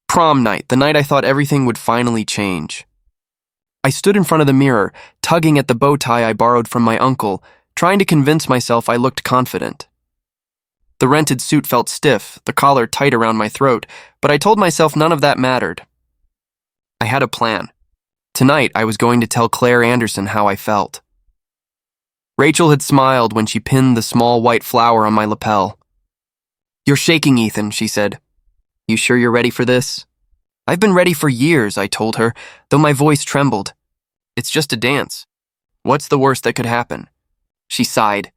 Prom night, the night I thought everything would finally change. I stood in front of the mirror, tugging at the bow tie I borrowed from my uncle, trying to convince myself I looked confident. The rented suit felt stiff, the collar tight around my throat, but I told myself none of that mattered. I had a plan. Tonight, I was going to tell Claire Anderson how I felt. Rachel had smiled when she pinned the small white flower on my lapel. "You're shaking, Ethan," she said. "You sure you're ready for this?" "I've been ready for years," I told her, though my voice trembled. "It's just a dance. What's the worst that could happen?" She sighed.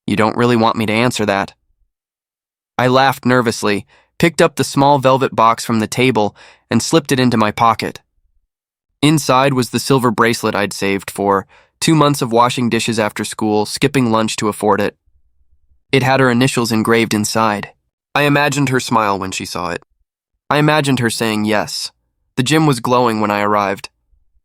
"You don't really want me to answer that." I laughed nervously, picked up the small velvet box from the table, and slipped it into my pocket. Inside was the silver bracelet I'd saved for 2 months of washing dishes after school, skipping lunch to afford it. It had her initials engraved inside. I imagined her smile when she saw it. I imagined her saying yes. The gym was glowing when I arrived.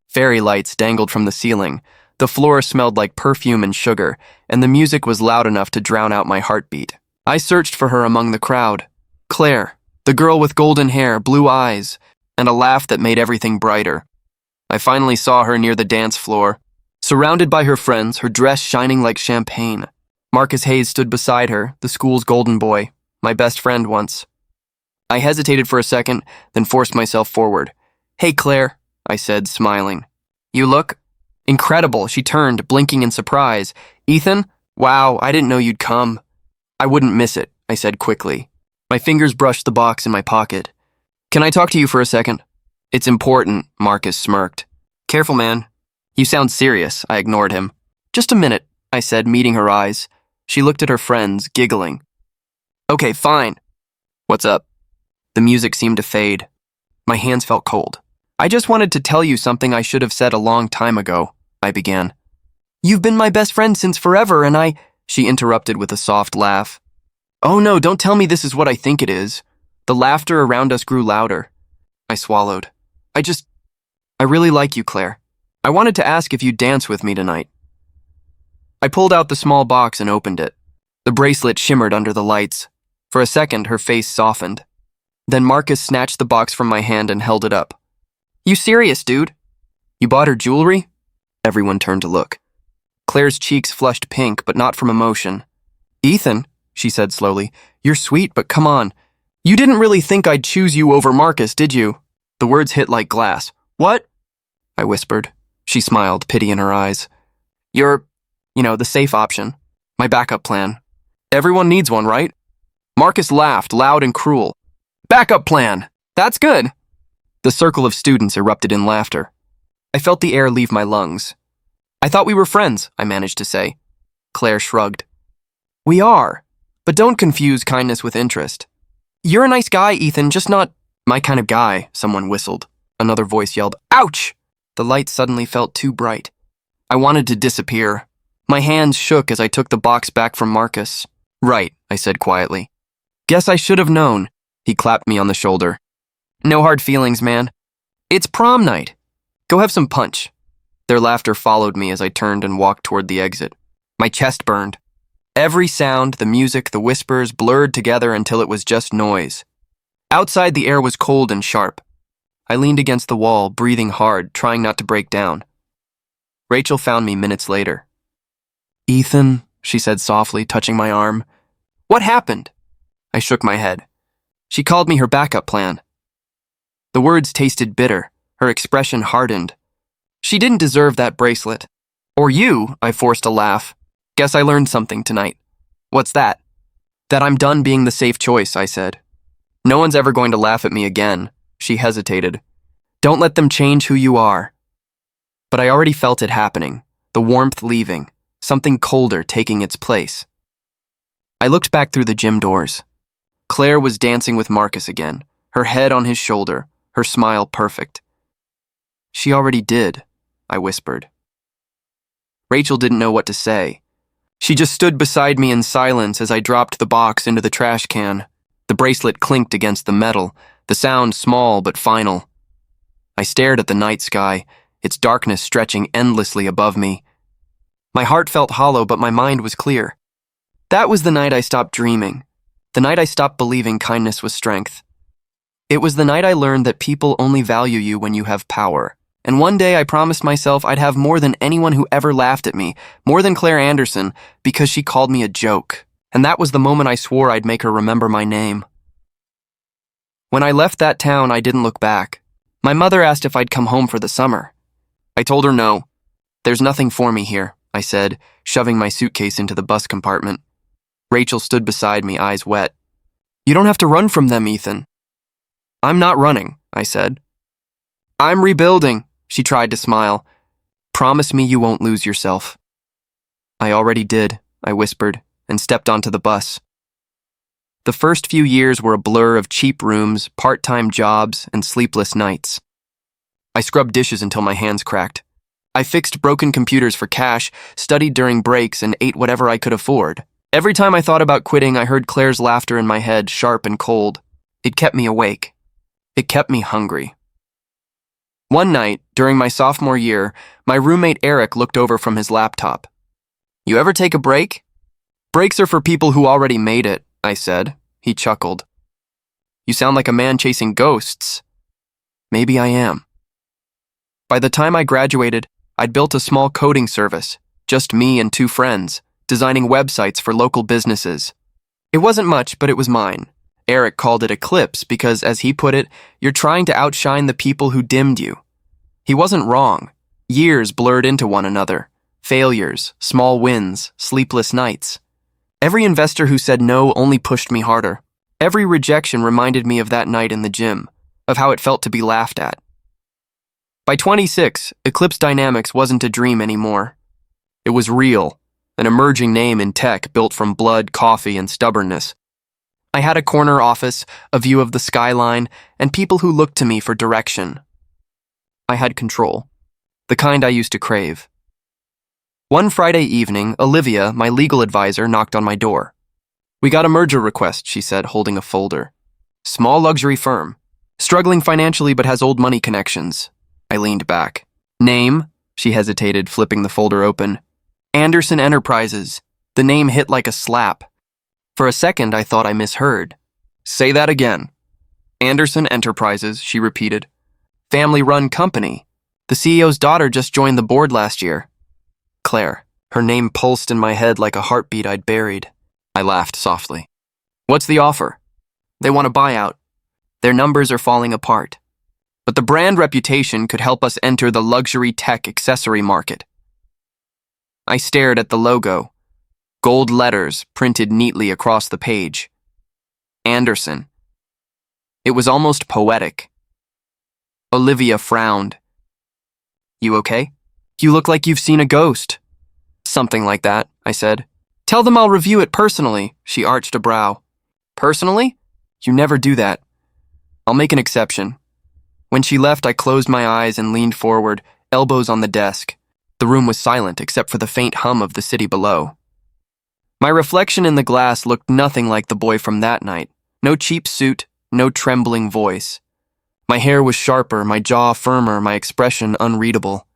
Fairy lights dangled from the ceiling, the floor smelled like perfume and sugar, and the music was loud enough to drown out my heartbeat. I searched for her among the crowd. Claire, the girl with golden hair, blue eyes, and a laugh that made everything brighter. I finally saw her near the dance floor, surrounded by her friends, her dress shining like champagne. Marcus Hayes stood beside her, the school's golden boy, my best friend once. I hesitated for a second, then forced myself forward. "Hey, Claire," I said, smiling. "You look incredible." She turned, blinking in surprise. "Ethan? Wow, I didn't know you'd come." "I wouldn't miss it," I said quickly. My fingers brushed the box in my pocket. "Can I talk to you for a second?" "It's important," Marcus smirked. "Careful, man. You sound serious," I ignored him. "Just a minute," I said, meeting her eyes. She looked at her friends, giggling. "Okay, fine." "What's up?" The music seemed to fade. My hands felt cold. "I just wanted to tell you something I should have said a long time ago," I began. "You've been my best friend since forever, and I—" She interrupted with a soft laugh. "Oh no, don't tell me this is what I think it is." The laughter around us grew louder. I swallowed. I really like you, Claire. I wanted to ask if you'd dance with me tonight." I pulled out the small box and opened it. The bracelet shimmered under the lights. For a second, her face softened. Then Marcus snatched the box from my hand and held it up. "You serious, dude? You bought her jewelry?" Everyone turned to look. Claire's cheeks flushed pink, but not from emotion. "Ethan," she said slowly, "you're sweet, but come on. You didn't really think I'd choose you over Marcus, did you?" The words hit like glass. "What?" I whispered. She smiled, pity in her eyes. "You're, the safe option. My backup plan. Everyone needs one, right?" Marcus laughed, loud and cruel. "Backup plan! That's good!" The circle of students erupted in laughter. I felt the air leave my lungs. "I thought we were friends," I managed to say. Claire shrugged. "We are, but don't confuse kindness with interest. You're a nice guy, Ethan, just not my kind of guy," someone whistled. Another voice yelled, "Ouch!" The light suddenly felt too bright. I wanted to disappear. My hands shook as I took the box back from Marcus. "Right," I said quietly. "Guess I should have known." He clapped me on the shoulder. "No hard feelings, man. It's prom night. Go have some punch." Their laughter followed me as I turned and walked toward the exit. My chest burned. Every sound, the music, the whispers, blurred together until it was just noise. Outside, the air was cold and sharp. I leaned against the wall, breathing hard, trying not to break down. Rachel found me minutes later. "Ethan," she said softly, touching my arm. "What happened?" I shook my head. She called me her backup plan. The words tasted bitter. Her expression hardened. She didn't deserve that bracelet. "Or you," I forced a laugh. "Guess I learned something tonight." "What's that?" "That I'm done being the safe choice," I said. "No one's ever going to laugh at me again." She hesitated. "Don't let them change who you are." But I already felt it happening, the warmth leaving, something colder taking its place. I looked back through the gym doors. Claire was dancing with Marcus again, her head on his shoulder, her smile perfect. "She already did," I whispered. Rachel didn't know what to say. She just stood beside me in silence as I dropped the box into the trash can. The bracelet clinked against the metal, the sound small but final. I stared at the night sky, its darkness stretching endlessly above me. My heart felt hollow, but my mind was clear. That was the night I stopped dreaming, the night I stopped believing kindness was strength. It was the night I learned that people only value you when you have power. And one day I promised myself I'd have more than anyone who ever laughed at me, more than Claire Anderson, because she called me a joke. And that was the moment I swore I'd make her remember my name. When I left that town, I didn't look back. My mother asked if I'd come home for the summer. I told her no. There's nothing for me here, I said, shoving my suitcase into the bus compartment. Rachel stood beside me, eyes wet. You don't have to run from them, Ethan. I'm not running, I said. I'm rebuilding, she tried to smile. Promise me you won't lose yourself. I already did, I whispered, and stepped onto the bus. The first few years were a blur of cheap rooms, part-time jobs, and sleepless nights. I scrubbed dishes until my hands cracked. I fixed broken computers for cash, studied during breaks, and ate whatever I could afford. Every time I thought about quitting, I heard Claire's laughter in my head, sharp and cold. It kept me awake. It kept me hungry. One night, during my sophomore year, my roommate Eric looked over from his laptop. You ever take a break? Breaks are for people who already made it, I said. He chuckled. You sound like a man chasing ghosts. Maybe I am. By the time I graduated, I'd built a small coding service, just me and 2 friends, designing websites for local businesses. It wasn't much, but it was mine. Eric called it Eclipse because, as he put it, you're trying to outshine the people who dimmed you. He wasn't wrong. Years blurred into one another. Failures, small wins, sleepless nights. Every investor who said no only pushed me harder. Every rejection reminded me of that night in the gym, of how it felt to be laughed at. By 26, Eclipse Dynamics wasn't a dream anymore. It was real, an emerging name in tech built from blood, coffee, and stubbornness. I had a corner office, a view of the skyline, and people who looked to me for direction. I had control, the kind I used to crave. One Friday evening, Olivia, my legal advisor, knocked on my door. We got a merger request, she said, holding a folder. Small luxury firm. Struggling financially but has old money connections. I leaned back. Name? She hesitated, flipping the folder open. Anderson Enterprises. The name hit like a slap. For a second, I thought I misheard. Say that again. Anderson Enterprises, she repeated. Family-run company. The CEO's daughter just joined the board last year. Claire. Her name pulsed in my head like a heartbeat I'd buried. I laughed softly. What's the offer? They want a buyout. Their numbers are falling apart. But the brand reputation could help us enter the luxury tech accessory market. I stared at the logo. Gold letters printed neatly across the page. Anderson. It was almost poetic. Olivia frowned. You okay? You look like you've seen a ghost. Something like that, I said. Tell them I'll review it personally, she arched a brow. Personally? You never do that. I'll make an exception. When she left, I closed my eyes and leaned forward, elbows on the desk. The room was silent except for the faint hum of the city below. My reflection in the glass looked nothing like the boy from that night. No cheap suit, no trembling voice. My hair was sharper, my jaw firmer, my expression unreadable.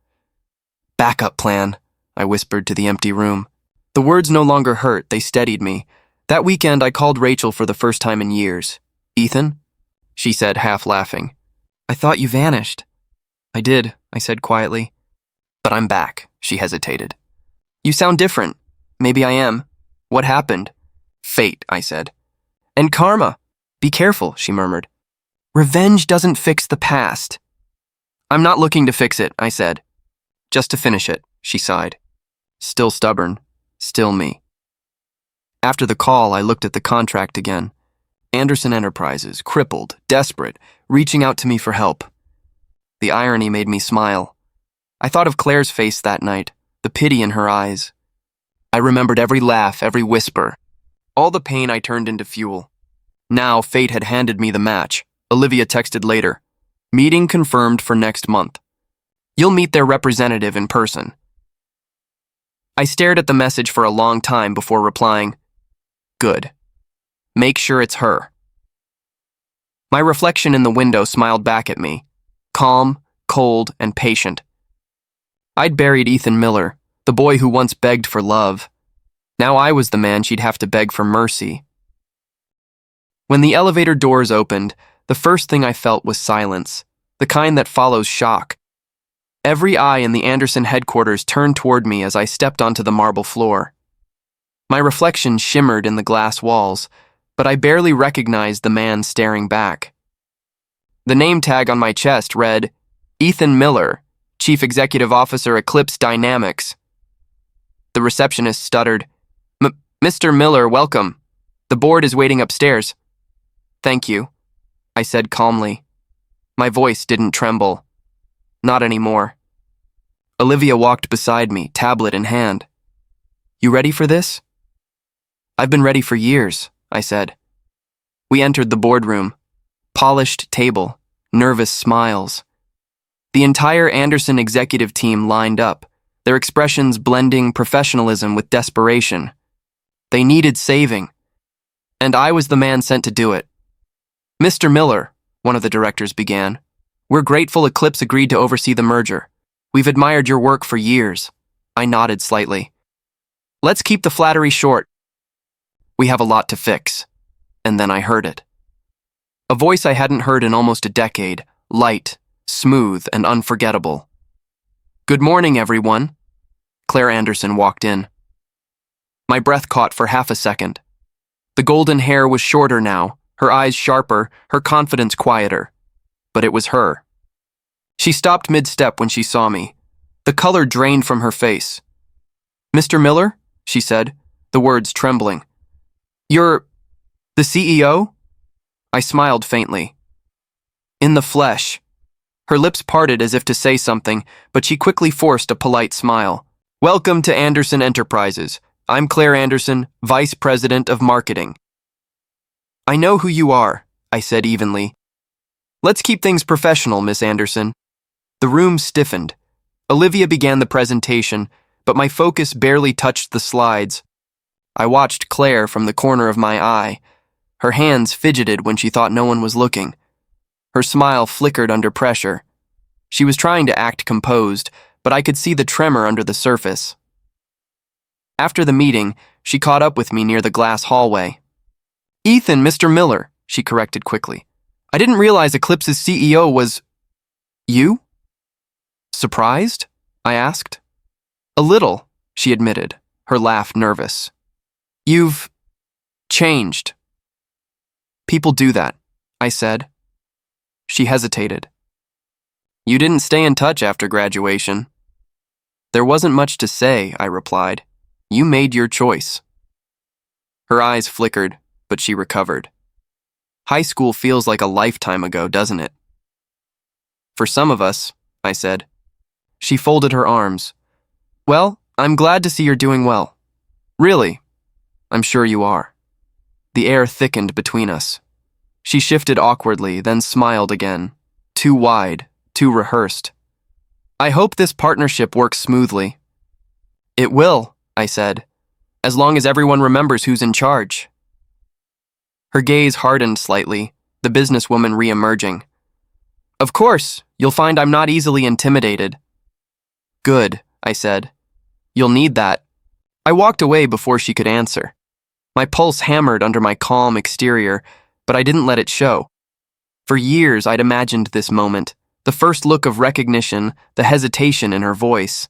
Backup plan, I whispered to the empty room. The words no longer hurt, they steadied me. That weekend, I called Rachel for the first time in years. Ethan? She said, half laughing. I thought you vanished. I did, I said quietly. But I'm back, she hesitated. You sound different. Maybe I am. What happened? Fate, I said. And karma. Be careful, she murmured. Revenge doesn't fix the past. I'm not looking to fix it, I said. Just to finish it, she sighed. Still stubborn, still me. After the call, I looked at the contract again. Anderson Enterprises, crippled, desperate, reaching out to me for help. The irony made me smile. I thought of Claire's face that night, the pity in her eyes. I remembered every laugh, every whisper. All the pain I turned into fuel. Now fate had handed me the match. Olivia texted later. Meeting confirmed for next month. You'll meet their representative in person. I stared at the message for a long time before replying. Good. Make sure it's her. My reflection in the window smiled back at me. Calm, cold, and patient. I'd buried Ethan Miller, the boy who once begged for love. Now I was the man she'd have to beg for mercy. When the elevator doors opened, the first thing I felt was silence, the kind that follows shock. Every eye in the Anderson headquarters turned toward me as I stepped onto the marble floor. My reflection shimmered in the glass walls, but I barely recognized the man staring back. The name tag on my chest read, Ethan Miller, Chief Executive Officer, Eclipse Dynamics. The receptionist stuttered, Mr. Miller, welcome. The board is waiting upstairs. Thank you, I said calmly. My voice didn't tremble. Not anymore. Olivia walked beside me, tablet in hand. You ready for this? I've been ready for years, I said. We entered the boardroom. Polished table, nervous smiles. The entire Anderson executive team lined up, their expressions blending professionalism with desperation. They needed saving, and I was the man sent to do it. Mr. Miller, one of the directors began, we're grateful Eclipse agreed to oversee the merger. We've admired your work for years. I nodded slightly. Let's keep the flattery short. We have a lot to fix. And then I heard it. A voice I hadn't heard in almost a decade, light, smooth, and unforgettable. Good morning, everyone. Claire Anderson walked in. My breath caught for half a second. The golden hair was shorter now, her eyes sharper, her confidence quieter. But it was her. She stopped mid-step when she saw me. The color drained from her face. Mr. Miller, she said, the words trembling. You're the CEO? I smiled faintly. In the flesh. Her lips parted as if to say something, but she quickly forced a polite smile. Welcome to Anderson Enterprises. I'm Claire Anderson, Vice President of Marketing. I know who you are, I said evenly. Let's keep things professional, Miss Anderson. The room stiffened. Olivia began the presentation, but my focus barely touched the slides. I watched Claire from the corner of my eye. Her hands fidgeted when she thought no one was looking. Her smile flickered under pressure. She was trying to act composed, but I could see the tremor under the surface. After the meeting, she caught up with me near the glass hallway. Ethan, Mr. Miller, she corrected quickly. I didn't realize Eclipse's CEO was... You? Surprised? I asked. A little, she admitted, her laugh nervous. You've... changed. People do that, I said. She hesitated. You didn't stay in touch after graduation. There wasn't much to say, I replied. You made your choice. Her eyes flickered, but she recovered. High school feels like a lifetime ago, doesn't it? For some of us, I said. She folded her arms. Well, I'm glad to see you're doing well. Really, I'm sure you are. The air thickened between us. She shifted awkwardly, then smiled again. Too wide, too rehearsed. I hope this partnership works smoothly. It will, I said, as long as everyone remembers who's in charge. Her gaze hardened slightly, the businesswoman re-emerging. Of course, you'll find I'm not easily intimidated. Good, I said. You'll need that. I walked away before she could answer. My pulse hammered under my calm exterior, but I didn't let it show. For years, I'd imagined this moment, the first look of recognition, the hesitation in her voice.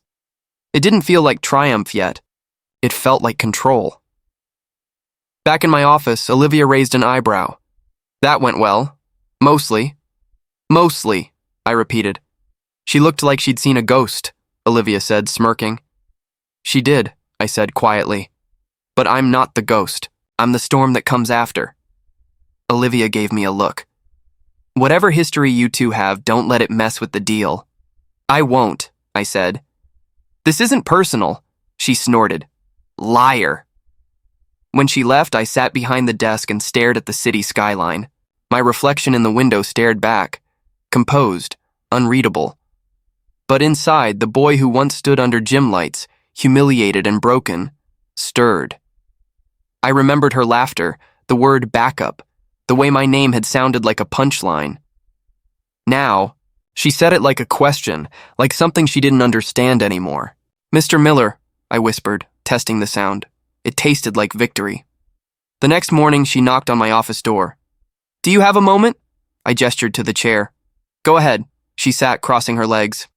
It didn't feel like triumph yet. It felt like control. Back in my office, Olivia raised an eyebrow. That went well. Mostly. Mostly, I repeated. She looked like she'd seen a ghost, Olivia said, smirking. She did, I said quietly. But I'm not the ghost. I'm the storm that comes after. Olivia gave me a look. Whatever history you two have, don't let it mess with the deal. I won't, I said. This isn't personal, she snorted. Liar. When she left, I sat behind the desk and stared at the city skyline. My reflection in the window stared back, composed, unreadable. But inside, the boy who once stood under gym lights, humiliated and broken, stirred. I remembered her laughter, the word backup, the way my name had sounded like a punchline. Now, she said it like a question, like something she didn't understand anymore. Mr. Miller, I whispered, testing the sound. It tasted like victory. The next morning, she knocked on my office door. Do you have a moment? I gestured to the chair. Go ahead. She sat crossing her legs.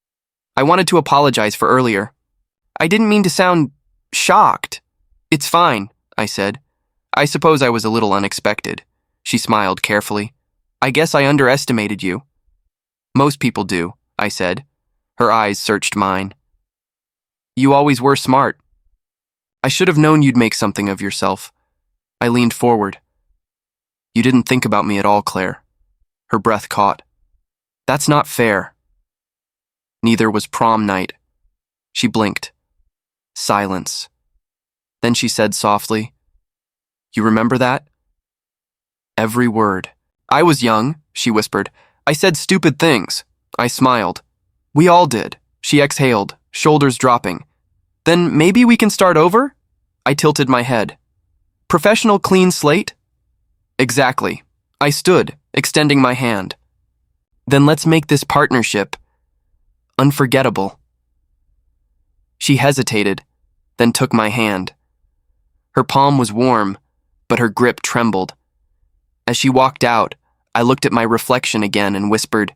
I wanted to apologize for earlier. I didn't mean to sound shocked. It's fine, I said. I suppose I was a little unexpected. She smiled carefully. I guess I underestimated you. Most people do, I said. Her eyes searched mine. You always were smart. I should have known you'd make something of yourself. I leaned forward. You didn't think about me at all, Claire. Her breath caught. That's not fair. Neither was prom night. She blinked. Silence. Then she said softly, You remember that? Every word. I was young, she whispered. I said stupid things. I smiled. We all did. She exhaled, shoulders dropping. Then maybe we can start over? I tilted my head. Professional clean slate? Exactly. I stood, extending my hand. Then let's make this partnership unforgettable. She hesitated, then took my hand. Her palm was warm, but her grip trembled. As she walked out, I looked at my reflection again and whispered,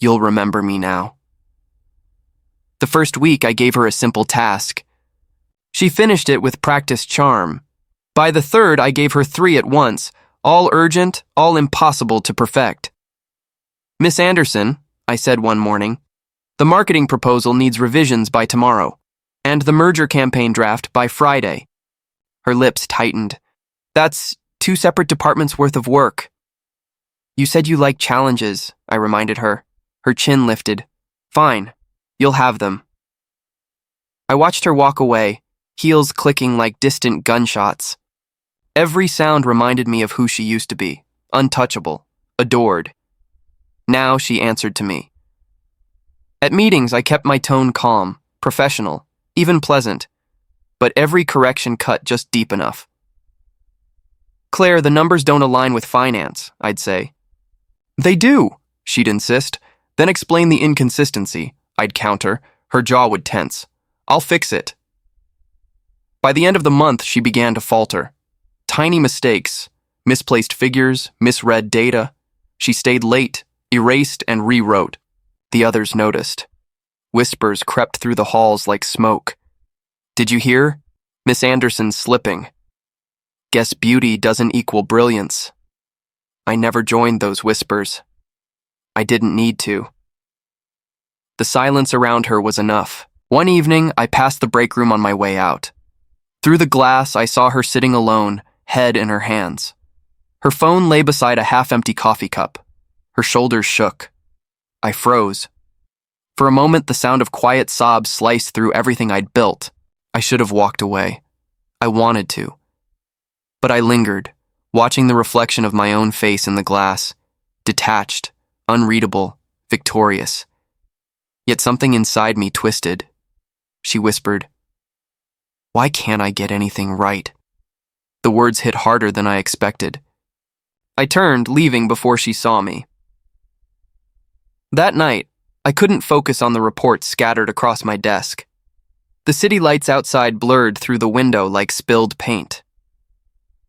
You'll remember me now. The first week, I gave her a simple task. She finished it with practiced charm. By the third, I gave her 3 at once, all urgent, all impossible to perfect. Miss Anderson, I said one morning, the marketing proposal needs revisions by tomorrow, and the merger campaign draft by Friday. Her lips tightened. That's 2 separate departments worth of work. You said you like challenges, I reminded her. Her chin lifted. Fine, you'll have them. I watched her walk away, heels clicking like distant gunshots. Every sound reminded me of who she used to be, untouchable, adored. Now she answered to me. At meetings, I kept my tone calm, professional, even pleasant, but every correction cut just deep enough. Claire, the numbers don't align with finance, I'd say. They do, she'd insist, then explain the inconsistency. I'd counter. Her jaw would tense. I'll fix it. By the end of the month, she began to falter. Tiny mistakes, misplaced figures, misread data. She stayed late, erased and rewrote. The others noticed. Whispers crept through the halls like smoke. Did you hear? Miss Anderson's slipping. Guess beauty doesn't equal brilliance. I never joined those whispers. I didn't need to. The silence around her was enough. One evening, I passed the break room on my way out. Through the glass, I saw her sitting alone, head in her hands. Her phone lay beside a half-empty coffee cup. Her shoulders shook. I froze. For a moment, the sound of quiet sobs sliced through everything I'd built. I should have walked away. I wanted to. But I lingered, watching the reflection of my own face in the glass, detached, unreadable, victorious. Yet something inside me twisted. She whispered, Why can't I get anything right? The words hit harder than I expected. I turned, leaving before she saw me. That night, I couldn't focus on the reports scattered across my desk. The city lights outside blurred through the window like spilled paint.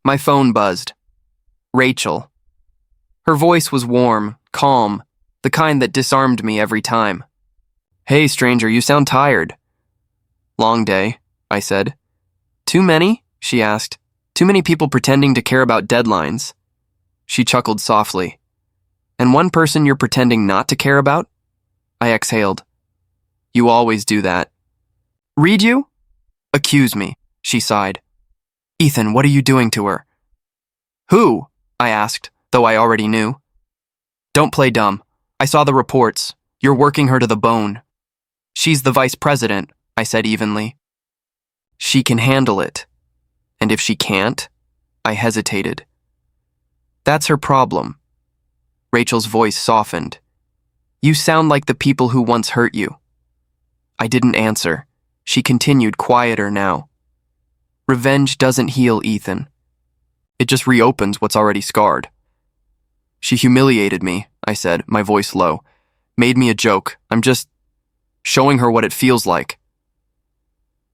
My phone buzzed. Rachel. Her voice was warm, calm, the kind that disarmed me every time. Hey, stranger, you sound tired. Long day, I said. Too many? She asked. Too many people pretending to care about deadlines. She chuckled softly. And one person you're pretending not to care about? I exhaled. You always do that. Read you? Accuse me, she sighed. Ethan, what are you doing to her? Who? I asked, though I already knew. Don't play dumb. I saw the reports. You're working her to the bone. She's the vice president, I said evenly. She can handle it. And if she can't? I hesitated. That's her problem. Rachel's voice softened. You sound like the people who once hurt you. I didn't answer. She continued, quieter now. Revenge doesn't heal, Ethan. It just reopens what's already scarred. She humiliated me, I said, my voice low. Made me a joke. I'm just showing her what it feels like.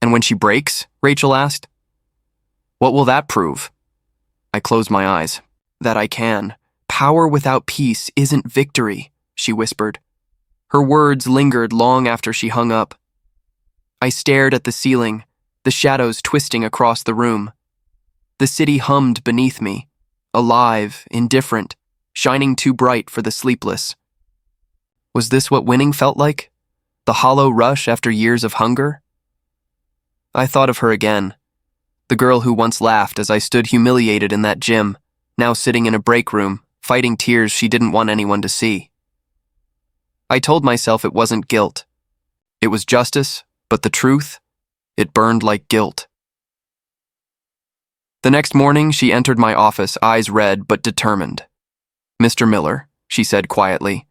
And when she breaks? Rachel asked. What will that prove? I closed my eyes. That I can. Power without peace isn't victory, she whispered. Her words lingered long after she hung up. I stared at the ceiling, the shadows twisting across the room. The city hummed beneath me, alive, indifferent, shining too bright for the sleepless. Was this what winning felt like? The hollow rush after years of hunger? I thought of her again, the girl who once laughed as I stood humiliated in that gym, now sitting in a break room, fighting tears she didn't want anyone to see. I told myself it wasn't guilt. It was justice, but the truth, it burned like guilt. The next morning, she entered my office, eyes red but determined. "Mr. Miller," she said quietly,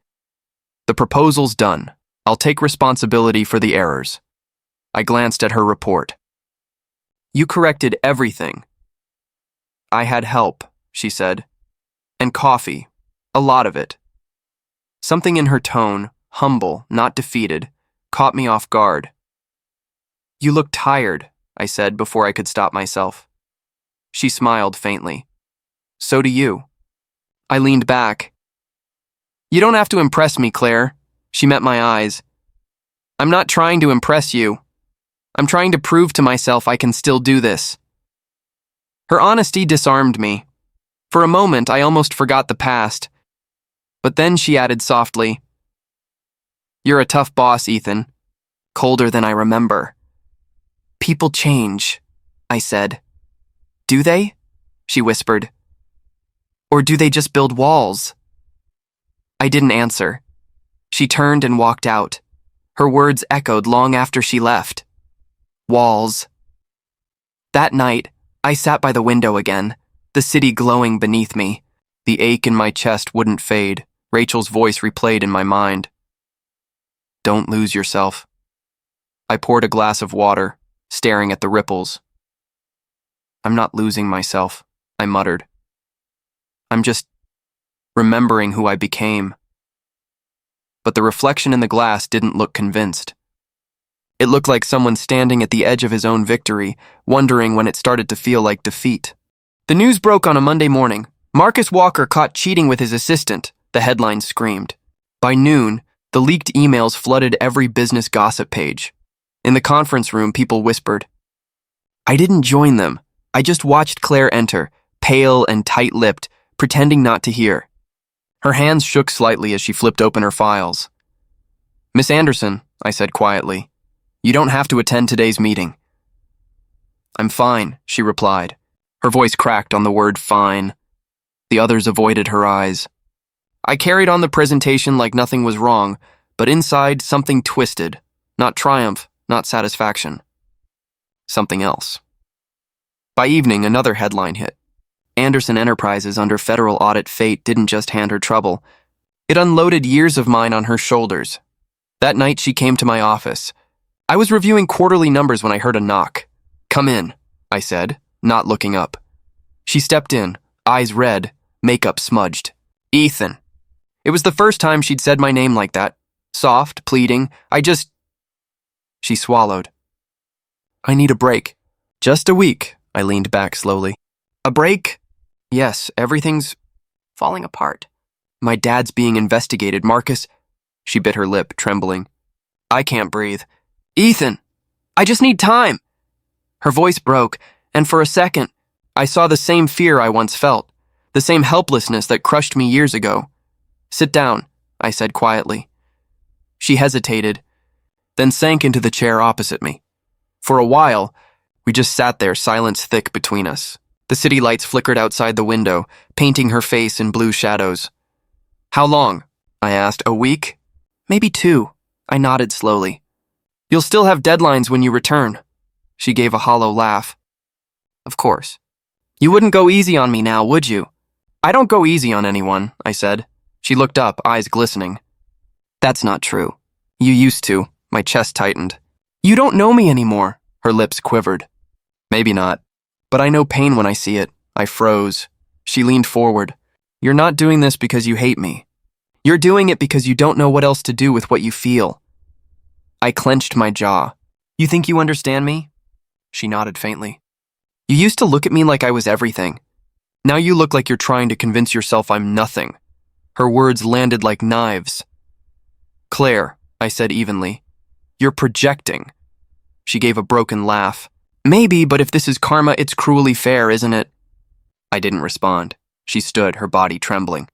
"the proposal's done. I'll take responsibility for the errors." I glanced at her report. "You corrected everything." "I had help," she said. "And coffee. A lot of it." Something in her tone, humble, not defeated, caught me off guard. "You look tired," I said before I could stop myself. She smiled faintly. "So do you." I leaned back. "You don't have to impress me, Claire." She met my eyes. "I'm not trying to impress you. I'm trying to prove to myself I can still do this." Her honesty disarmed me. For a moment, I almost forgot the past. But then she added softly, "You're a tough boss, Ethan. Colder than I remember." "People change," I said. "Do they?" she whispered. "Or do they just build walls?" I didn't answer. She turned and walked out. Her words echoed long after she left. Walls. That night, I sat by the window again, the city glowing beneath me. The ache in my chest wouldn't fade. Rachel's voice replayed in my mind. "Don't lose yourself." I poured a glass of water, staring at the ripples. "I'm not losing myself," I muttered. "I'm just remembering who I became." But the reflection in the glass didn't look convinced. It looked like someone standing at the edge of his own victory, wondering when it started to feel like defeat. The news broke on a Monday morning. Marcus Walker caught cheating with his assistant, the headline screamed. By noon, the leaked emails flooded every business gossip page. In the conference room, people whispered. I didn't join them. I just watched Claire enter, pale and tight-lipped, pretending not to hear. Her hands shook slightly as she flipped open her files. "Miss Anderson," I said quietly, "you don't have to attend today's meeting." "I'm fine," she replied. Her voice cracked on the word fine. The others avoided her eyes. I carried on the presentation like nothing was wrong, but inside something twisted. Not triumph, not satisfaction. Something else. By evening, another headline hit. Anderson Enterprises under federal audit fate didn't just hand her trouble. It unloaded years of mine on her shoulders. That night she came to my office. I was reviewing quarterly numbers when I heard a knock. "Come in," I said, not looking up. She stepped in, eyes red, makeup smudged. "Ethan." It was the first time she'd said my name like that. Soft, pleading. She swallowed. "I need a break." "Just a week," I leaned back slowly. "A break?" "Yes, everything's falling apart. My dad's being investigated, Marcus." She bit her lip, trembling. I can't breathe. "Ethan, I just need time." Her voice broke, and for a second, I saw the same fear I once felt, the same helplessness that crushed me years ago. "Sit down," I said quietly. She hesitated, then sank into the chair opposite me. For a while, we just sat there, silence thick between us. The city lights flickered outside the window, painting her face in blue shadows. "How long?" I asked. "A week?" "Maybe 2. I nodded slowly. "You'll still have deadlines when you return." She gave a hollow laugh. "Of course. You wouldn't go easy on me now, would you?" "I don't go easy on anyone," I said. She looked up, eyes glistening. "That's not true." "You used to." My chest tightened. "You don't know me anymore." Her lips quivered. "Maybe not. But I know pain when I see it." I froze. She leaned forward. "You're not doing this because you hate me. You're doing it because you don't know what else to do with what you feel." I clenched my jaw. "You think you understand me?" She nodded faintly. "You used to look at me like I was everything. Now you look like you're trying to convince yourself I'm nothing. Her words landed like knives. Claire, I said evenly, you're projecting. She gave a broken laugh. Maybe, but if this is karma, it's cruelly fair, isn't it? I didn't respond. She stood, her body trembling.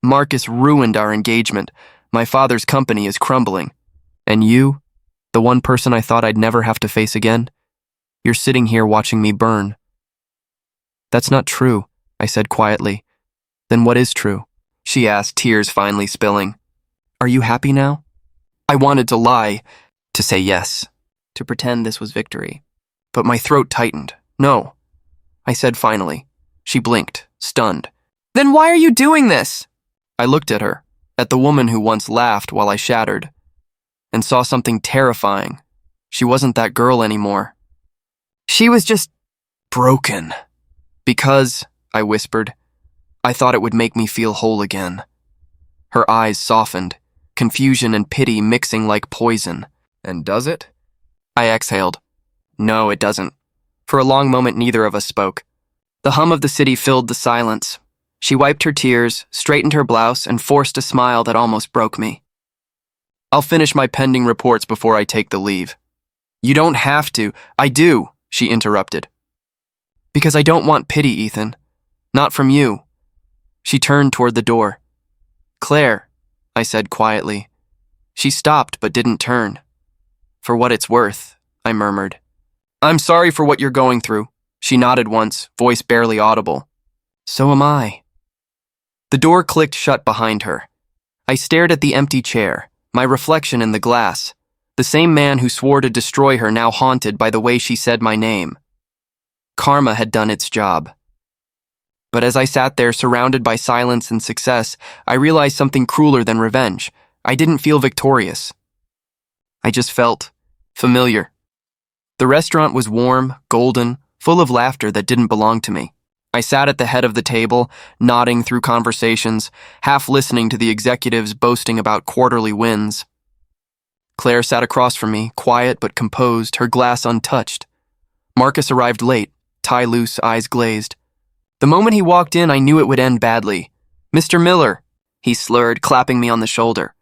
Marcus ruined our engagement. My father's company is crumbling. And you, the one person I thought I'd never have to face again, you're sitting here watching me burn. That's not true, I said quietly. Then what is true? She asked, tears finally spilling. Are you happy now? I wanted to lie, to say yes, to pretend this was victory. But my throat tightened. No, I said finally. She blinked, stunned. Then why are you doing this? I looked at her, at the woman who once laughed while I shattered, and saw something terrifying. She wasn't that girl anymore. She was just broken. Because, I whispered, I thought it would make me feel whole again. Her eyes softened, confusion and pity mixing like poison. And does it? I exhaled. No, it doesn't. For a long moment, neither of us spoke. The hum of the city filled the silence. She wiped her tears, straightened her blouse, and forced a smile that almost broke me. I'll finish my pending reports before I take the leave. You don't have to. I do, she interrupted. Because I don't want pity, Ethan. Not from you. She turned toward the door. Claire, I said quietly. She stopped but didn't turn. For what it's worth, I murmured. I'm sorry for what you're going through. She nodded once, voice barely audible. So am I. The door clicked shut behind her. I stared at the empty chair, my reflection in the glass, the same man who swore to destroy her now haunted by the way she said my name. Karma had done its job. But as I sat there surrounded by silence and success, I realized something crueler than revenge. I didn't feel victorious. I just felt familiar. The restaurant was warm, golden, full of laughter that didn't belong to me. I sat at the head of the table, nodding through conversations, half listening to the executives boasting about quarterly wins. Claire sat across from me, quiet but composed, her glass untouched. Marcus arrived late, tie loose, eyes glazed. The moment he walked in, I knew it would end badly. Mr. Miller, he slurred, clapping me on the shoulder.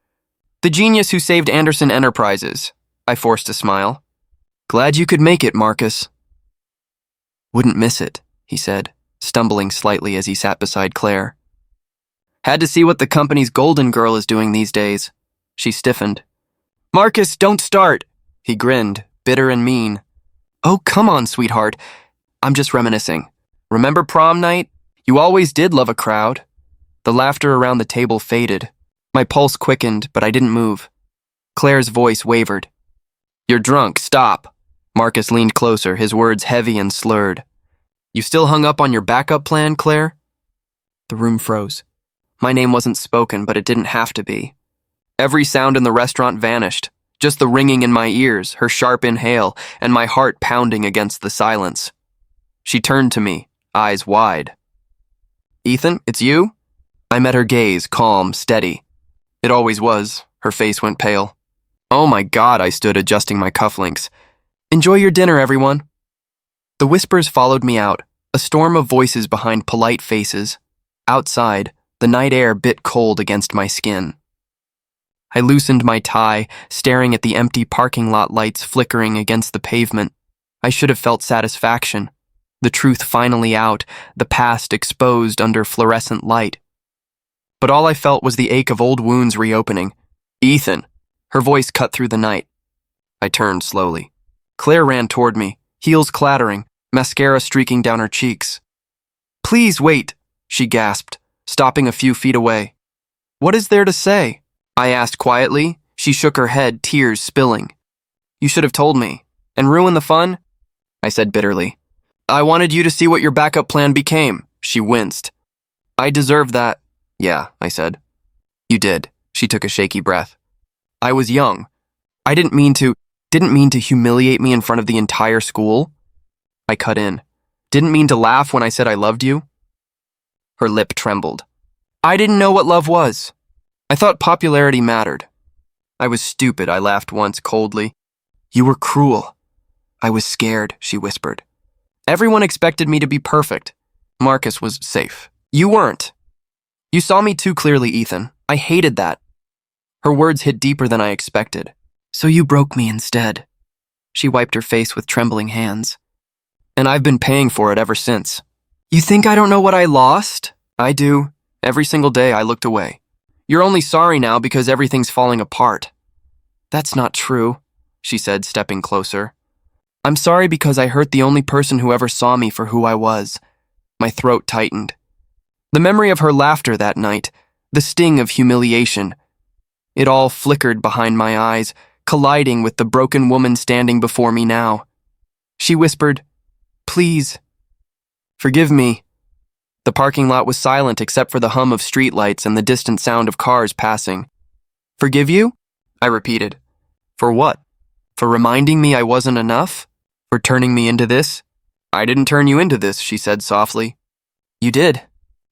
The genius who saved Anderson Enterprises. I forced a smile. Glad you could make it, Marcus. Wouldn't miss it, he said, stumbling slightly as he sat beside Claire. Had to see what the company's golden girl is doing these days. She stiffened. Marcus, don't start, he grinned, bitter and mean. Oh, come on, sweetheart. I'm just reminiscing. Remember prom night? You always did love a crowd. The laughter around the table faded. My pulse quickened, but I didn't move. Claire's voice wavered. You're drunk, stop. Marcus leaned closer, his words heavy and slurred. You still hung up on your backup plan, Claire? The room froze. My name wasn't spoken, but it didn't have to be. Every sound in the restaurant vanished, just the ringing in my ears, her sharp inhale, and my heart pounding against the silence. She turned to me, eyes wide. Ethan, it's you? I met her gaze, calm, steady. It always was. Her face went pale. Oh my God, I stood adjusting my cufflinks. Enjoy your dinner, everyone. The whispers followed me out, a storm of voices behind polite faces. Outside, the night air bit cold against my skin. I loosened my tie, staring at the empty parking lot lights flickering against the pavement. I should have felt satisfaction. The truth finally out, the past exposed under fluorescent light. But all I felt was the ache of old wounds reopening. Ethan! Her voice cut through the night. I turned slowly. Claire ran toward me, heels clattering, mascara streaking down her cheeks. Please wait, she gasped, stopping a few feet away. What is there to say? I asked quietly. She shook her head, tears spilling. You should have told me. And ruin the fun? I said bitterly. I wanted you to see what your backup plan became. She winced. I deserved that. Yeah, I said. You did. She took a shaky breath. I was young. I didn't mean to humiliate me in front of the entire school. I cut in. Didn't mean to laugh when I said I loved you. Her lip trembled. I didn't know what love was. I thought popularity mattered. I was stupid, I laughed once coldly. You were cruel. I was scared, she whispered. Everyone expected me to be perfect. Marcus was safe. You weren't. You saw me too clearly, Ethan. I hated that. Her words hit deeper than I expected. So you broke me instead. She wiped her face with trembling hands. And I've been paying for it ever since. You think I don't know what I lost? I do. Every single day I looked away. You're only sorry now because everything's falling apart. That's not true, she said, stepping closer. I'm sorry because I hurt the only person who ever saw me for who I was. My throat tightened. The memory of her laughter that night, the sting of humiliation. It all flickered behind my eyes, colliding with the broken woman standing before me now. She whispered, "Please, forgive me." The parking lot was silent except for the hum of streetlights and the distant sound of cars passing. Forgive you? I repeated. For what? For reminding me I wasn't enough? For turning me into this? I didn't turn you into this, she said softly. You did.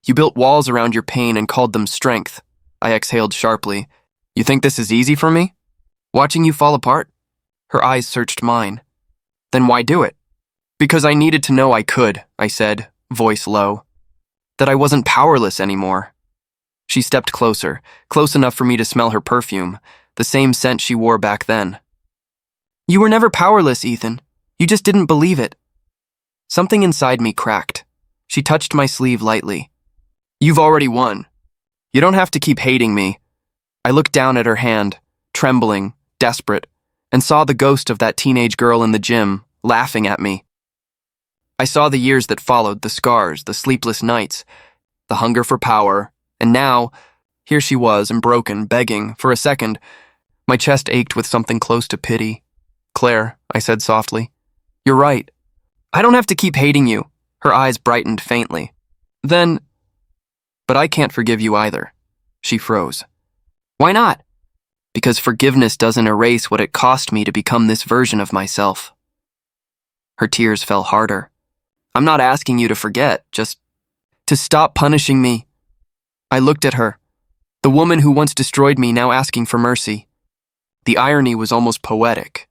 You built walls around your pain and called them strength. I exhaled sharply. You think this is easy for me? Watching you fall apart? Her eyes searched mine. Then why do it? Because I needed to know I could, I said, voice low. That I wasn't powerless anymore. She stepped closer, close enough for me to smell her perfume, the same scent she wore back then. You were never powerless, Ethan. You just didn't believe it. Something inside me cracked. She touched my sleeve lightly. You've already won. You don't have to keep hating me. I looked down at her hand, trembling, desperate, and saw the ghost of that teenage girl in the gym, laughing at me. I saw the years that followed, the scars, the sleepless nights, the hunger for power, and now, here she was, and broken, begging. For a second, my chest ached with something close to pity. Claire, I said softly, you're right. I don't have to keep hating you. Her eyes brightened faintly. Then, but I can't forgive you either. She froze. Why not? Because forgiveness doesn't erase what it cost me to become this version of myself. Her tears fell harder. I'm not asking you to forget, just to stop punishing me. I looked at her, the woman who once destroyed me now asking for mercy. The irony was almost poetic.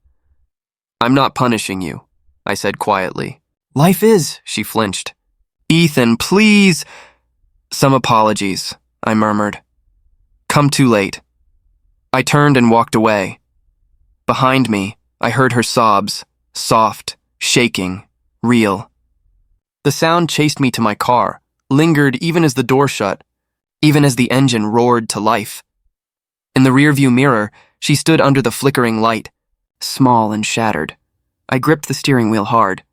I'm not punishing you, I said quietly. Life is, she flinched. Ethan, please. Some apologies, I murmured. Come too late. I turned and walked away. Behind me, I heard her sobs, soft, shaking, real. The sound chased me to my car, lingered even as the door shut, even as the engine roared to life. In the rearview mirror, she stood under the flickering light, small and shattered. I gripped the steering wheel hard.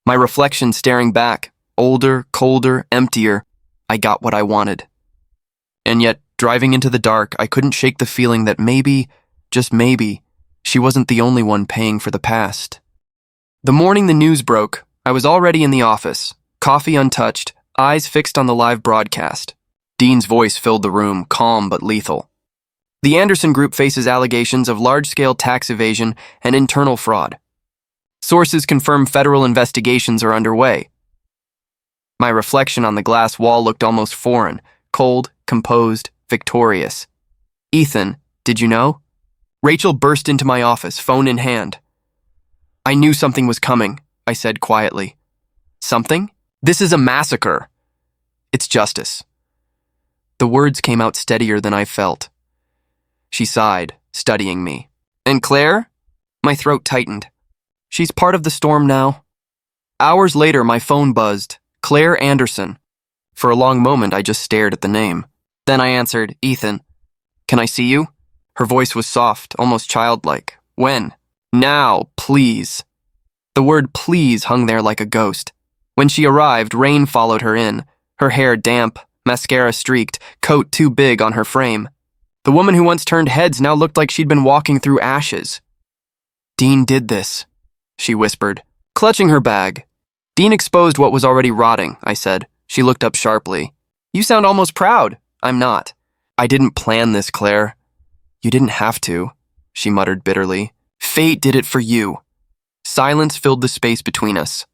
My reflection staring back, older, colder, emptier. I got what I wanted. And yet, driving into the dark, I couldn't shake the feeling that maybe, just maybe, she wasn't the only one paying for the past. The morning the news broke, I was already in the office, coffee untouched, eyes fixed on the live broadcast. Dean's voice filled the room, calm but lethal. The Anderson Group faces allegations of large-scale tax evasion and internal fraud. Sources confirm federal investigations are underway. My reflection on the glass wall looked almost foreign, cold, composed, victorious. Ethan, did you know? Rachel burst into my office, phone in hand. I knew something was coming, I said quietly. Something? This is a massacre. It's justice. The words came out steadier than I felt. She sighed, studying me. And Claire? My throat tightened. She's part of the storm now. Hours later, my phone buzzed. Claire Anderson. For a long moment, I just stared at the name. Then I answered, Ethan. Can I see you? Her voice was soft, almost childlike. When? Now, please. The word please hung there like a ghost. When she arrived, rain followed her in, her hair damp, mascara streaked, coat too big on her frame. The woman who once turned heads now looked like she'd been walking through ashes. Dean did this, she whispered, clutching her bag. Dean exposed what was already rotting, I said. She looked up sharply. You sound almost proud. I'm not. I didn't plan this, Claire. You didn't have to, she muttered bitterly. Fate did it for you. Silence filled the space between us.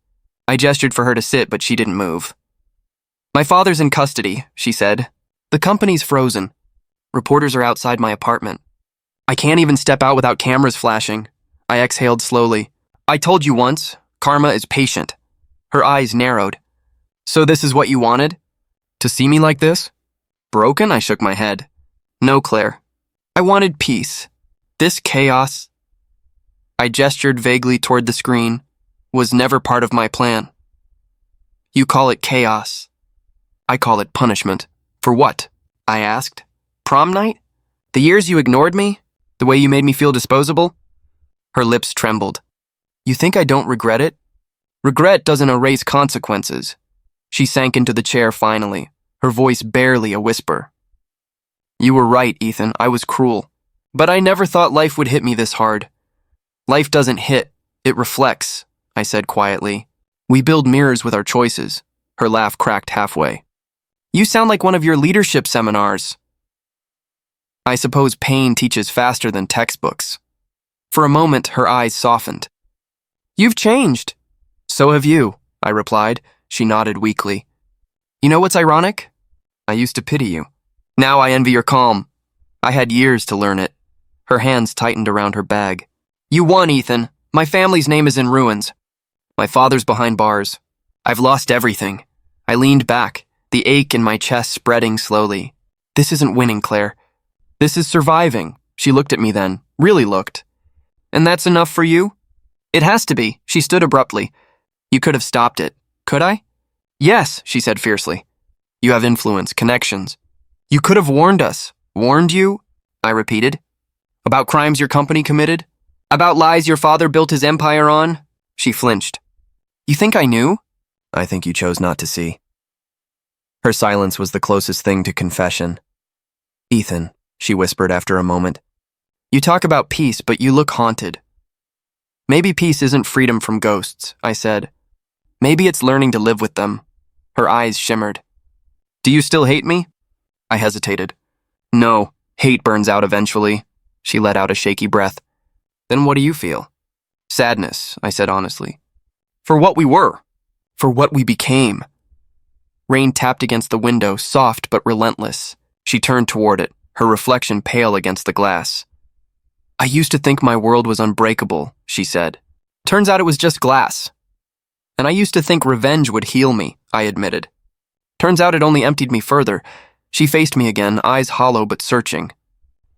I gestured for her to sit, but she didn't move. My father's in custody, she said. The company's frozen. Reporters are outside my apartment. I can't even step out without cameras flashing. I exhaled slowly. I told you once, karma is patient. Her eyes narrowed. So this is what you wanted? To see me like this? Broken? I shook my head. No, Claire. I wanted peace. This chaos, I gestured vaguely toward the screen, was never part of my plan. You call it chaos. I call it punishment. For what? I asked. Prom night? The years you ignored me? The way you made me feel disposable? Her lips trembled. You think I don't regret it? Regret doesn't erase consequences. She sank into the chair finally, her voice barely a whisper. You were right, Ethan. I was cruel. But I never thought life would hit me this hard. Life doesn't hit, it reflects, I said quietly. We build mirrors with our choices. Her laugh cracked halfway. You sound like one of your leadership seminars. I suppose pain teaches faster than textbooks. For a moment, her eyes softened. You've changed. So have you, I replied. She nodded weakly. You know what's ironic? I used to pity you. Now I envy your calm. I had years to learn it. Her hands tightened around her bag. You won, Ethan. My family's name is in ruins. My father's behind bars. I've lost everything. I leaned back, the ache in my chest spreading slowly. This isn't winning, Claire. This is surviving. She looked at me then, really looked. And that's enough for you? It has to be. She stood abruptly. You could have stopped it. Could I? Yes, she said fiercely. You have influence, connections. You could have warned us. Warned you? I repeated. About crimes your company committed? About lies your father built his empire on? She flinched. You think I knew? I think you chose not to see. Her silence was the closest thing to confession. Ethan, she whispered after a moment. You talk about peace, but you look haunted. Maybe peace isn't freedom from ghosts, I said. Maybe it's learning to live with them. Her eyes shimmered. Do you still hate me? I hesitated. No, hate burns out eventually. She let out a shaky breath. Then what do you feel? Sadness, I said honestly. For what we were. For what we became. Rain tapped against the window, soft but relentless. She turned toward it, her reflection pale against the glass. I used to think my world was unbreakable, she said. Turns out it was just glass. And I used to think revenge would heal me, I admitted. Turns out it only emptied me further. She faced me again, eyes hollow but searching.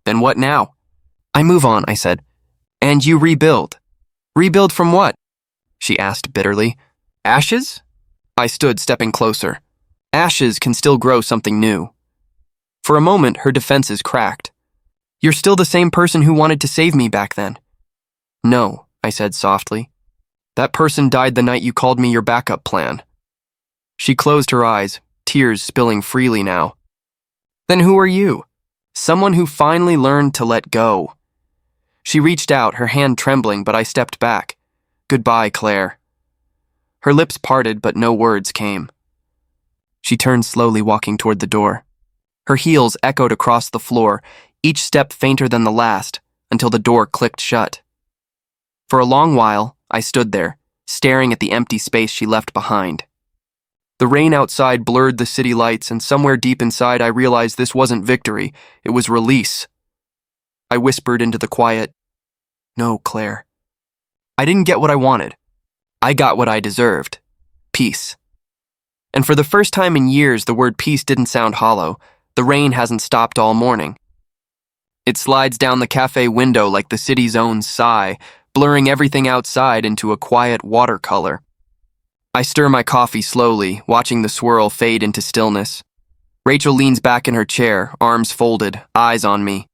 Then what now? I move on, I said. And you rebuild. Rebuild from what? She asked bitterly. Ashes? I stood, stepping closer. Ashes can still grow something new. For a moment, her defenses cracked. You're still the same person who wanted to save me back then. No, I said softly. That person died the night you called me your backup plan. She closed her eyes, tears spilling freely now. Then who are you? Someone who finally learned to let go. She reached out, her hand trembling, but I stepped back. Goodbye, Claire. Her lips parted, but no words came. She turned slowly, walking toward the door. Her heels echoed across the floor, each step fainter than the last, until the door clicked shut. For a long while, I stood there, staring at the empty space she left behind. The rain outside blurred the city lights, and somewhere deep inside I realized this wasn't victory, it was release. I whispered into the quiet, No, Claire. I didn't get what I wanted. I got what I deserved. Peace. And for the first time in years, the word peace didn't sound hollow. The rain hasn't stopped all morning. It slides down the cafe window like the city's own sigh, blurring everything outside into a quiet watercolor. I stir my coffee slowly, watching the swirl fade into stillness. Rachel leans back in her chair, arms folded, eyes on me.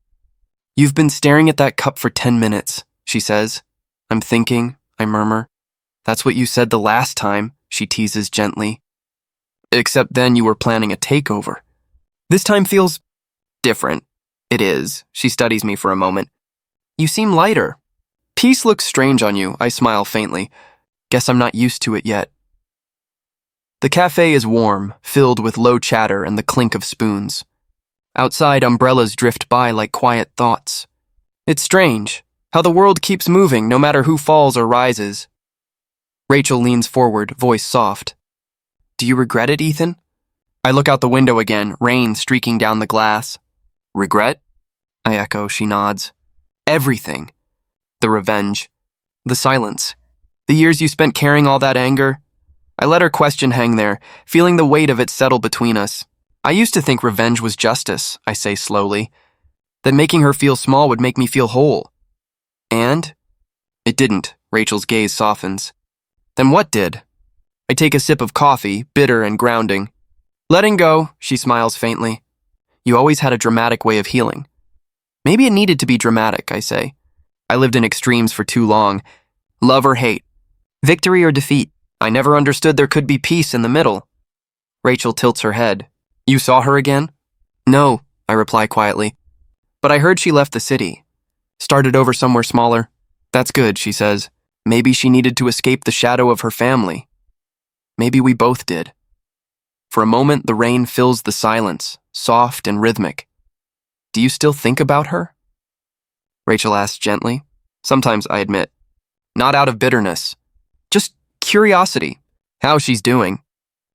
You've been staring at that cup for 10 minutes, she says. I'm thinking, I murmur. That's what you said the last time, she teases gently. Except then you were planning a takeover. This time feels different. It is. She studies me for a moment. You seem lighter. Peace looks strange on you, I smile faintly. Guess I'm not used to it yet. The cafe is warm, filled with low chatter and the clink of spoons. Outside, umbrellas drift by like quiet thoughts. It's strange, how the world keeps moving no matter who falls or rises. Rachel leans forward, voice soft. Do you regret it, Ethan? I look out the window again, rain streaking down the glass. Regret? I echo, she nods. Everything. The revenge. The silence. The years you spent carrying all that anger. I let her question hang there, feeling the weight of it settle between us. I used to think revenge was justice, I say slowly, that making her feel small would make me feel whole. And? It didn't. Rachel's gaze softens. Then what did? I take a sip of coffee, bitter and grounding. Letting go, she smiles faintly. You always had a dramatic way of healing. Maybe it needed to be dramatic, I say. I lived in extremes for too long. Love or hate. Victory or defeat. I never understood there could be peace in the middle. Rachel tilts her head. You saw her again? No, I reply quietly. But I heard she left the city. Started over somewhere smaller. That's good, she says. Maybe she needed to escape the shadow of her family. Maybe we both did. For a moment, the rain fills the silence, soft and rhythmic. Do you still think about her? Rachel asks gently. Sometimes, I admit. Not out of bitterness. Just curiosity. How she's doing.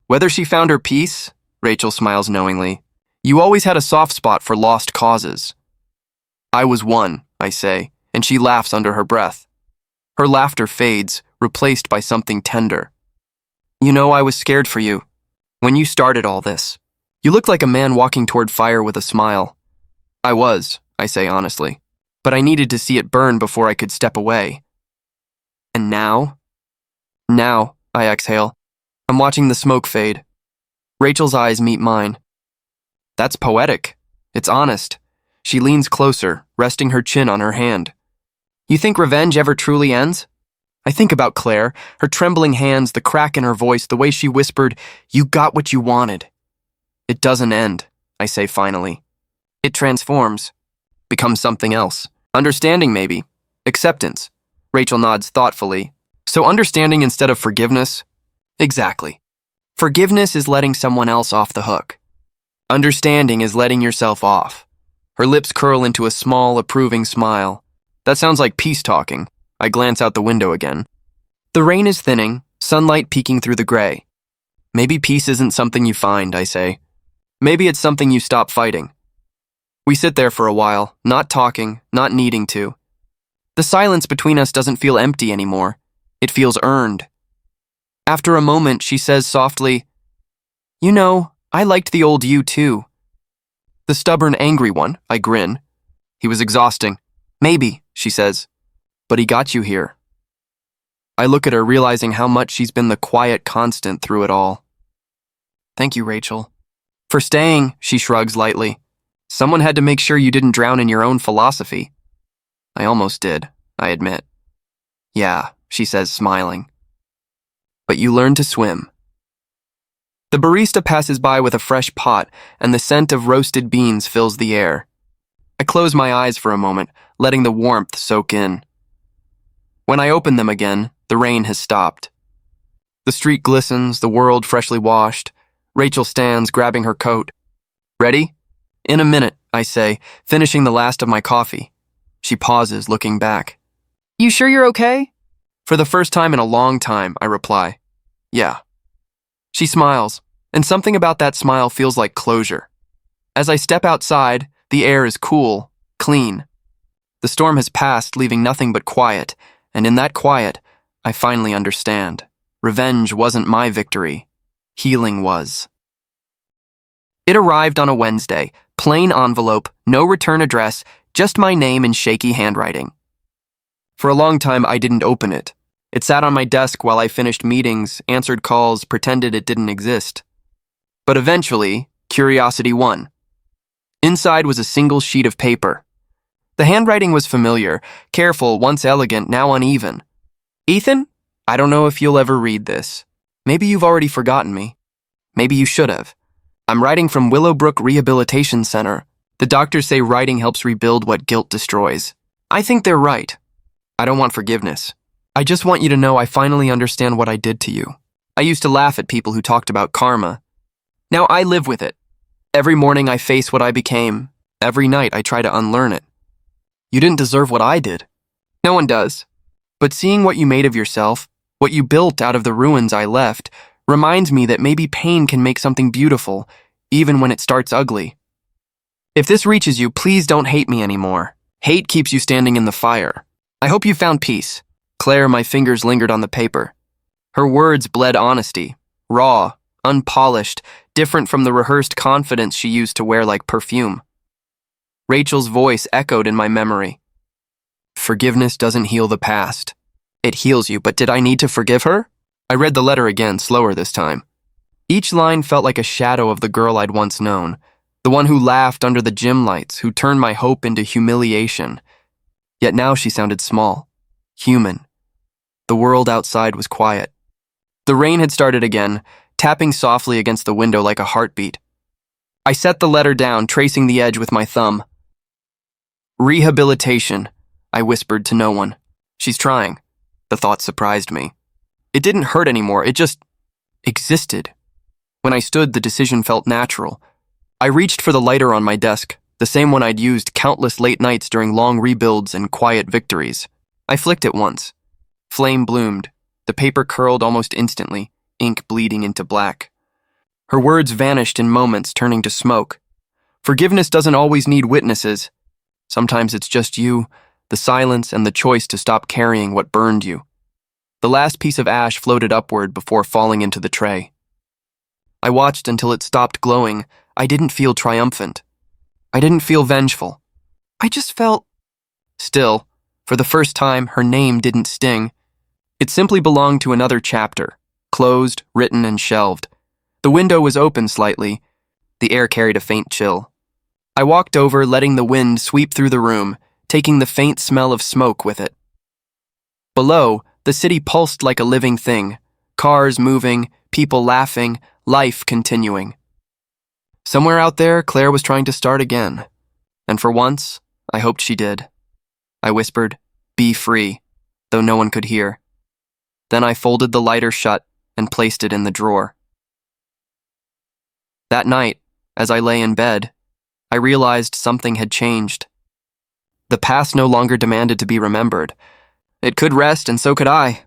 Whether she found her peace, Rachel smiles knowingly. You always had a soft spot for lost causes. I was one, I say, and she laughs under her breath. Her laughter fades, replaced by something tender. You know, I was scared for you. When you started all this, you looked like a man walking toward fire with a smile. I was, I say honestly, but I needed to see it burn before I could step away. And now? Now, I exhale. I'm watching the smoke fade. Rachel's eyes meet mine. That's poetic. It's honest. She leans closer, resting her chin on her hand. You think revenge ever truly ends? I think about Claire, her trembling hands, the crack in her voice, the way she whispered, "You got what you wanted." It doesn't end, I say finally. It transforms, becomes something else. Understanding maybe. Acceptance. Rachel nods thoughtfully. So understanding instead of forgiveness? Exactly. Forgiveness is letting someone else off the hook. Understanding is letting yourself off. Her lips curl into a small, approving smile. That sounds like peace talking. I glance out the window again. The rain is thinning, sunlight peeking through the gray. Maybe peace isn't something you find, I say. Maybe it's something you stop fighting. We sit there for a while, not talking, not needing to. The silence between us doesn't feel empty anymore. It feels earned. After a moment, she says softly, You know, I liked the old you too. The stubborn, angry one, I grin. He was exhausting. Maybe, she says. But he got you here. I look at her, realizing how much she's been the quiet constant through it all. Thank you, Rachel. For staying, she shrugs lightly. Someone had to make sure you didn't drown in your own philosophy. I almost did, I admit. Yeah, she says, smiling. But you learned to swim. The barista passes by with a fresh pot, and the scent of roasted beans fills the air. I close my eyes for a moment, letting the warmth soak in. When I open them again, the rain has stopped. The street glistens, the world freshly washed. Rachel stands, grabbing her coat. Ready? In a minute, I say, finishing the last of my coffee. She pauses, looking back. You sure you're okay? For the first time in a long time, I reply. Yeah. She smiles, and something about that smile feels like closure. As I step outside, the air is cool, clean. The storm has passed, leaving nothing but quiet, and in that quiet, I finally understand. Revenge wasn't my victory. Healing was. It arrived on a Wednesday, plain envelope, no return address, just my name in shaky handwriting. For a long time, I didn't open it. It sat on my desk while I finished meetings, answered calls, pretended it didn't exist. But eventually, curiosity won. Inside was a single sheet of paper. The handwriting was familiar, careful, once elegant, now uneven. Ethan, I don't know if you'll ever read this. Maybe you've already forgotten me. Maybe you should have. I'm writing from Willowbrook Rehabilitation Center. The doctors say writing helps rebuild what guilt destroys. I think they're right. I don't want forgiveness. I just want you to know I finally understand what I did to you. I used to laugh at people who talked about karma. Now I live with it. Every morning I face what I became. Every night I try to unlearn it. You didn't deserve what I did. No one does. But seeing what you made of yourself, what you built out of the ruins I left, reminds me that maybe pain can make something beautiful, even when it starts ugly. If this reaches you, please don't hate me anymore. Hate keeps you standing in the fire. I hope you found peace. Claire, my fingers lingered on the paper. Her words bled honesty, raw, unpolished, different from the rehearsed confidence she used to wear like perfume. Rachel's voice echoed in my memory. Forgiveness doesn't heal the past. It heals you, but did I need to forgive her? I read the letter again, slower this time. Each line felt like a shadow of the girl I'd once known, the one who laughed under the gym lights, who turned my hope into humiliation. Yet now she sounded small, human. The world outside was quiet. The rain had started again, tapping softly against the window like a heartbeat. I set the letter down, tracing the edge with my thumb. Rehabilitation, I whispered to no one. She's trying. The thought surprised me. It didn't hurt anymore, it just existed. When I stood, the decision felt natural. I reached for the lighter on my desk, the same one I'd used countless late nights during long rebuilds and quiet victories. I flicked it once. Flame bloomed. The paper curled almost instantly, ink bleeding into black. Her words vanished in moments, turning to smoke. Forgiveness doesn't always need witnesses. Sometimes it's just you, the silence, and the choice to stop carrying what burned you. The last piece of ash floated upward before falling into the tray. I watched until it stopped glowing. I didn't feel triumphant. I didn't feel vengeful. I just felt... Still, for the first time, her name didn't sting. It simply belonged to another chapter, closed, written, and shelved. The window was open slightly. The air carried a faint chill. I walked over, letting the wind sweep through the room, taking the faint smell of smoke with it. Below, the city pulsed like a living thing, cars moving, people laughing, life continuing. Somewhere out there, Claire was trying to start again. And for once, I hoped she did. I whispered, "Be free," though no one could hear. Then I folded the lighter shut and placed it in the drawer. That night, as I lay in bed, I realized something had changed. The past no longer demanded to be remembered. It could rest, and so could I.